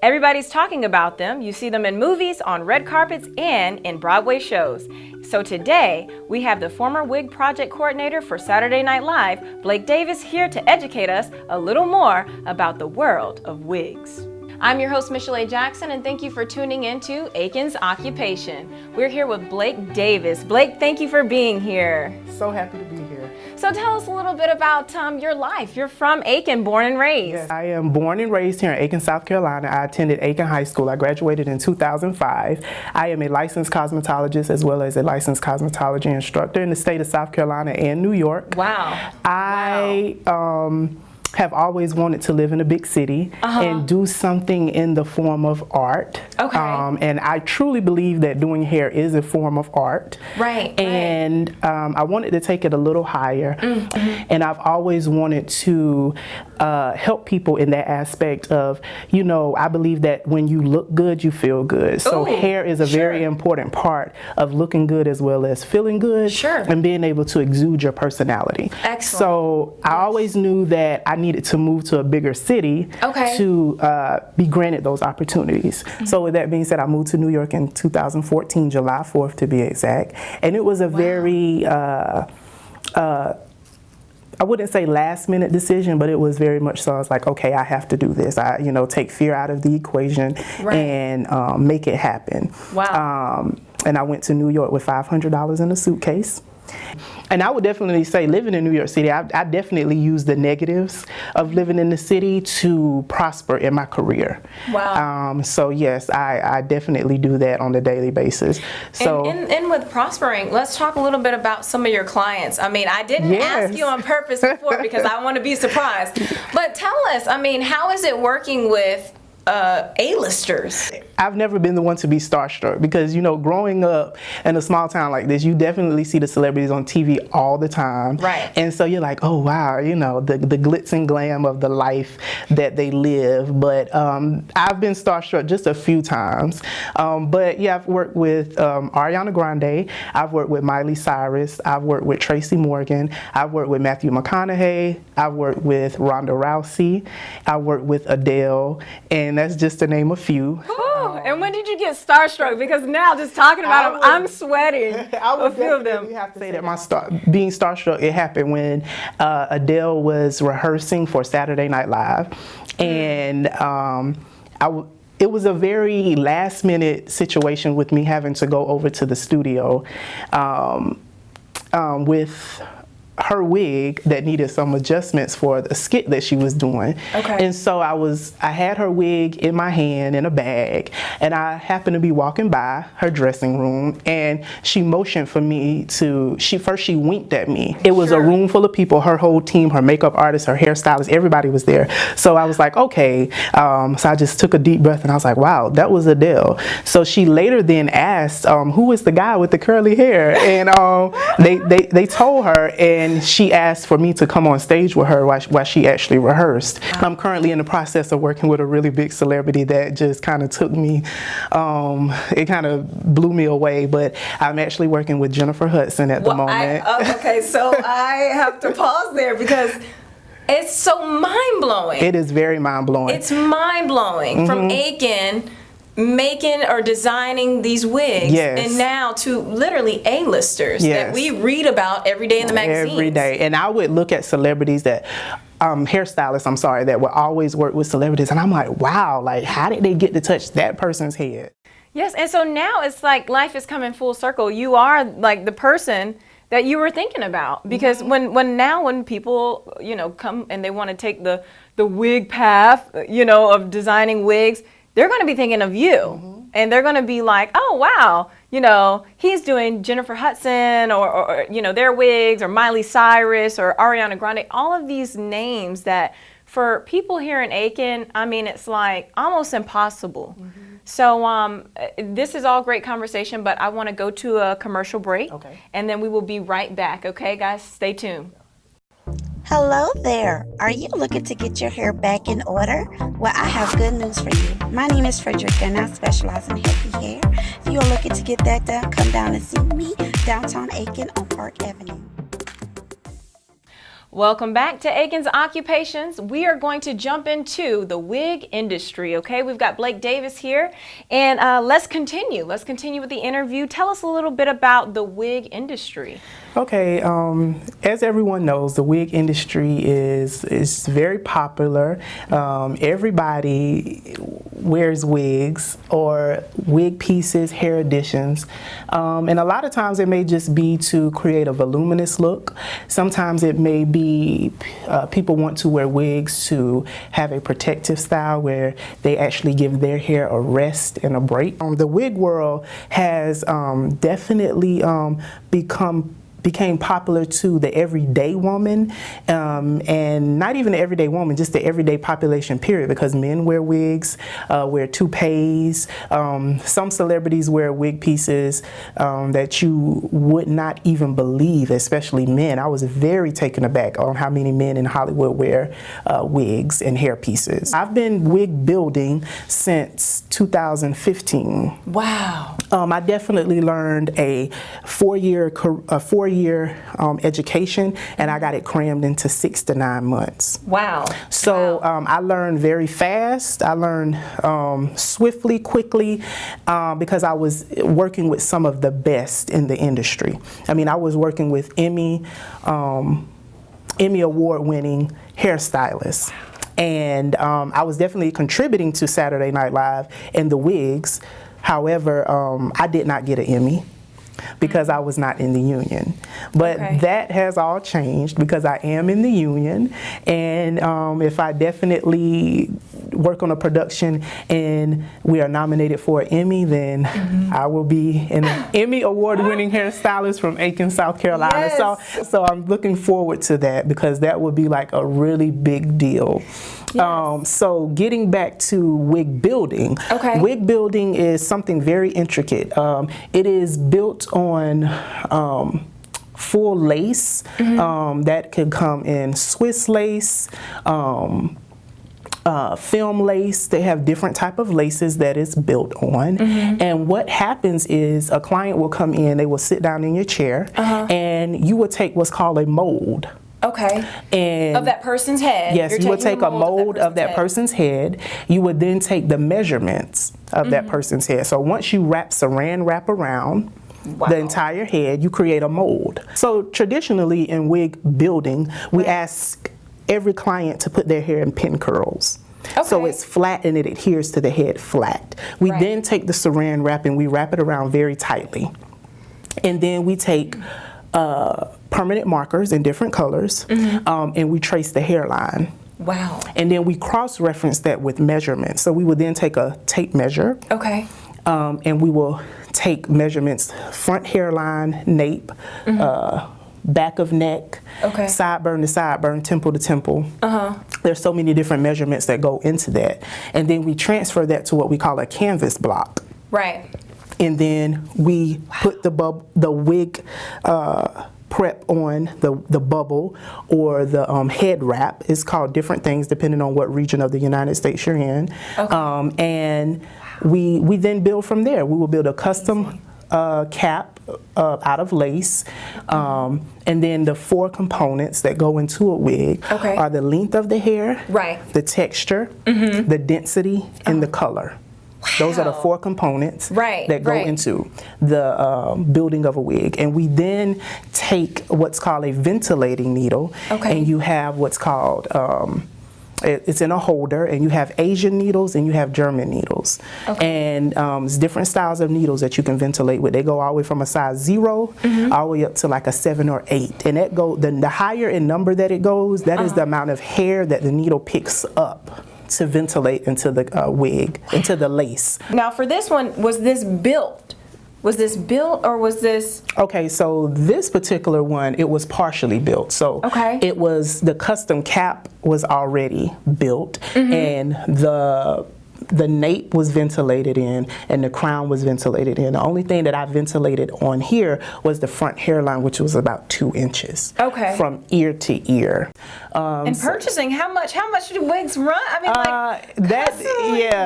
Everybody's talking about them. You see them in movies, on red carpets, and in Broadway shows. So today, we have the former wig project coordinator for Saturday Night Live, Blake Davis, here to educate us a little more about the world of wigs. I'm your host, Michel'le Jackson, and thank you for tuning into Aiken's Occupation. We're here with Blake Davis. Blake, thank you for being here. So happy to be here. So tell us a little bit about your life. You're from Aiken, born and raised. Yes, I am born and raised here in Aiken, South Carolina. I attended Aiken High School. I graduated in 2005. I am a licensed cosmetologist as well as a licensed cosmetology instructor in the state of South Carolina and New York. Wow. I have always wanted to live in a big city and do something in the form of art. Okay. And I truly believe that doing hair is a form of art. Right. And I wanted to take it a little higher. And I've always wanted to help people in that aspect of, you know, I believe that when you look good, you feel good. So hair is a very important part of looking good as well as feeling good. And being able to exude your personality. Excellent. So I always knew that I needed to move to a bigger city to be granted those opportunities. So with that being said, I moved to New York in 2014, July 4th to be exact. And it was a very, I wouldn't say last minute decision, but it was very much so. I was like, okay, I have to do this. Take fear out of the equation and make it happen. Wow. And I went to New York with $500 in a suitcase. And I would definitely say living in New York City, I definitely use the negatives of living in the city to prosper in my career. Wow. So yes, I definitely do that on a daily basis. So and with prospering, let's talk a little bit about some of your clients. I mean, I didn't ask you on purpose before because I want to be surprised. But tell us, I mean, how is it working with A-listers? I've never been the one to be starstruck because, you know, growing up in a small town like this, you definitely see the celebrities on TV all the time. Right. And so you're like, oh, wow, you know, the glitz and glam of the life that they live. But I've been starstruck just a few times. But yeah, I've worked with Ariana Grande. I've worked with Miley Cyrus. I've worked with Tracy Morgan. I've worked with Matthew McConaughey. I've worked with Ronda Rousey. I've worked with Adele. And that's just to name a few. And when did you get starstruck? Because now just talking about them, I'm sweating. A few of them. You have to say that being starstruck, it happened when Adele was rehearsing for Saturday Night Live. And it was a very last minute situation with me having to go over to the studio with her wig that needed some adjustments for the skit that she was doing. Okay. And so I had her wig in my hand in a bag, and I happened to be walking by her dressing room, and she motioned for me to, she winked at me. It was a room full of people, her whole team, her makeup artist, her hairstylist, everybody was there. So I was like, okay. So I just took a deep breath and I was like, wow, that was Adele. So she later then asked, who is the guy with the curly hair? And they told her, and she asked for me to come on stage with her while she actually rehearsed. I'm currently in the process of working with a really big celebrity that just kind of took me, it kind of blew me away, but I'm actually working with Jennifer Hudson at the moment. Okay, so I have to pause there because it's so mind-blowing. It is very mind-blowing. It's mind-blowing. From Aiken, making or designing these wigs, and now to literally A-listers that we read about every day in the magazines. Every day. And I would look at celebrities that, hairstylists, that would always work with celebrities, and I'm like, wow, like how did they get to touch that person's head? Yes, and so now it's like life is coming full circle. You are like the person that you were thinking about, because when people, you know, come and they want to take the wig path, you know, of designing wigs, they're going to be thinking of you, and they're going to be like, oh, wow, you know, he's doing Jennifer Hudson or, you know, their wigs, or Miley Cyrus or Ariana Grande, all of these names that for people here in Aiken, I mean, it's like almost impossible. So this is all great conversation, but I want to go to a commercial break, and then we will be right back. Okay, guys, stay tuned. Hello there. Are you looking to get your hair back in order? Well, I have good news for you. My name is Frederica, and I specialize in healthy hair. If you are looking to get that done, come down and see me downtown Aiken on Park Avenue. Welcome back to Aiken's Occupations. We are going to jump into the wig industry, okay? We've got Blake Davis here, and let's continue. Let's continue with the interview. Tell us a little bit about the wig industry. Okay, as everyone knows, the wig industry is very popular. Everybody wears wigs or wig pieces, hair additions, and a lot of times it may just be to create a voluminous look. Sometimes it may be people want to wear wigs to have a protective style where they actually give their hair a rest and a break. The wig world has definitely became popular to the everyday woman, and not even the everyday woman, just the everyday population period, because men wear wigs, wear toupees. Some celebrities wear wig pieces that you would not even believe, especially men. I was very taken aback on how many men in Hollywood wear wigs and hair pieces. I've been wig building since 2015. Wow. I definitely learned a four-year education, and I got it crammed into 6 to 9 months. Wow. So I learned very fast. I learned swiftly, quickly, because I was working with some of the best in the industry. I mean, I was working with Emmy award-winning hairstylists. And I was definitely contributing to Saturday Night Live and the wigs. However, I did not get an Emmy because I was not in the union. But that has all changed because I am in the union, and if I definitely work on a production and we are nominated for an Emmy, then I will be an Emmy award-winning hairstylist from Aiken, South Carolina. Yes. So I'm looking forward to that because that would be like a really big deal. Yes. So getting back to wig building. Wig building is something very intricate. It is built on full lace that could come in Swiss lace, film lace. They have different type of laces that it's built on. And what happens is a client will come in, they will sit down in your chair, and you will take what's called a mold. And of that person's head. Yes, you would take a mold of that person's head. You would then take the measurements of that person's head. So once you saran wrap around the entire head, you create a mold. So traditionally in wig building, we ask every client to put their hair in pin curls. So it's flat and it adheres to the head flat. We then take the saran wrap and we wrap it around very tightly. And then we take permanent markers in different colors, and we trace the hairline. Wow. And then we cross-reference that with measurements. So we would then take a tape measure. And we will take measurements, front hairline, nape, back of neck, sideburn to sideburn, temple to temple. There's so many different measurements that go into that. And then we transfer that to what we call a canvas block. And then we put the wig prep on the bubble or the head wrap. It's called different things depending on what region of the United States you're in. And we then build from there. We will build a custom cap out of lace, and then the 4 components that go into a wig are the length of the hair, the texture, the density, and the color. Those are the 4 components that go into the building of a wig. And we then take what's called a ventilating needle, and you have what's called, it's in a holder, and you have Asian needles and you have German needles. And it's different styles of needles that you can ventilate with. They go all the way from a size 0 all the way up to like a 7 or 8. And that the higher in number that it goes, that is the amount of hair that the needle picks up to ventilate into the wig, into the lace. Now for this one, was this built? Was this built or was this? Okay, so this particular one, it was partially built. So it was, the custom cap was already built, and the the nape was ventilated in and the crown was ventilated in. The only thing that I ventilated on here was the front hairline, which was about 2 inches. Okay. From ear to ear. And purchasing, how much do wigs run? I mean, like,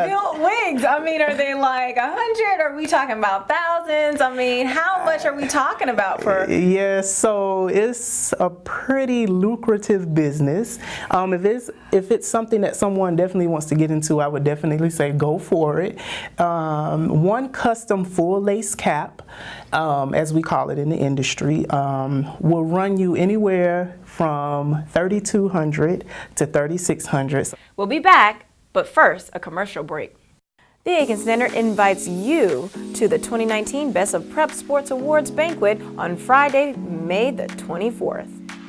built wigs. I mean, are they like 100? Are we talking about thousands? I mean, how much are we talking about for? Yes, so it's a pretty lucrative business. If it's something that someone definitely wants to get into, I would definitely say go for it. One custom full lace cap, as we call it in the industry, will run you anywhere from $3,200 to $3,600. We'll be back, but first, a commercial break. The Aiken Standard invites you to the 2019 Best of Prep Sports Awards banquet on Friday, May the 24th.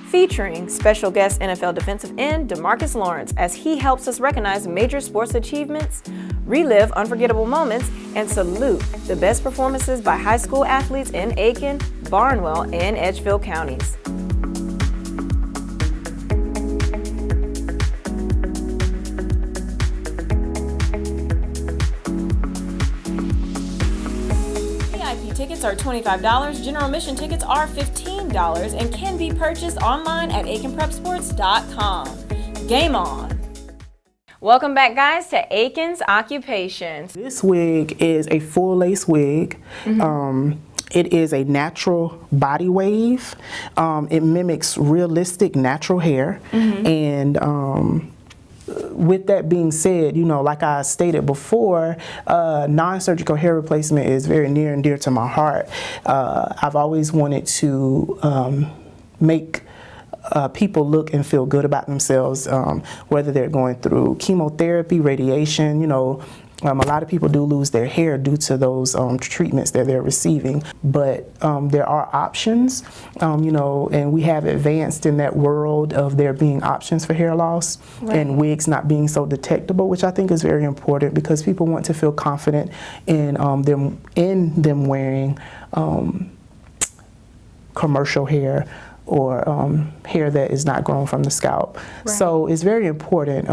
Featuring special guest NFL defensive end DeMarcus Lawrence as he helps us recognize major sports achievements, relive unforgettable moments, and salute the best performances by high school athletes in Aiken, Barnwell, and Edgefield counties. Tickets are $25, general admission tickets are $15, and can be purchased online at aikenprepsports.com. Game on! Welcome back, guys, to Aiken's Occupations. This wig is a full lace wig. It is a natural body wave. It mimics realistic natural hair. And with that being said, you know, like I stated before, non-surgical hair replacement is very near and dear to my heart. I've always wanted to make people look and feel good about themselves, whether they're going through chemotherapy, radiation, you know. A lot of people do lose their hair due to those treatments that they're receiving, but there are options, you know, and we have advanced in that world of there being options for hair loss and wigs not being so detectable, which I think is very important because people want to feel confident in them wearing commercial hair or hair that is not grown from the scalp. So it's very important.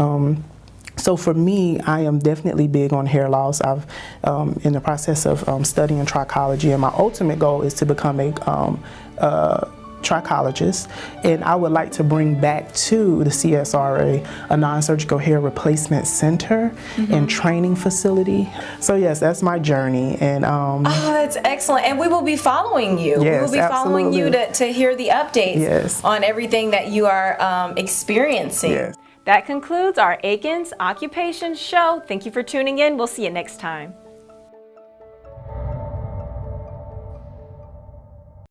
So for me, I am definitely big on hair loss. I've in the process of studying trichology, and my ultimate goal is to become a trichologist, and I would like to bring back to the CSRA a non-surgical hair replacement center and training facility. So yes, that's my journey, and oh, that's excellent. And we will be following you. Yes, we will be following you to hear the updates on everything that you are experiencing. Yes. That concludes our Aiken's Occupations show. Thank you for tuning in. We'll see you next time.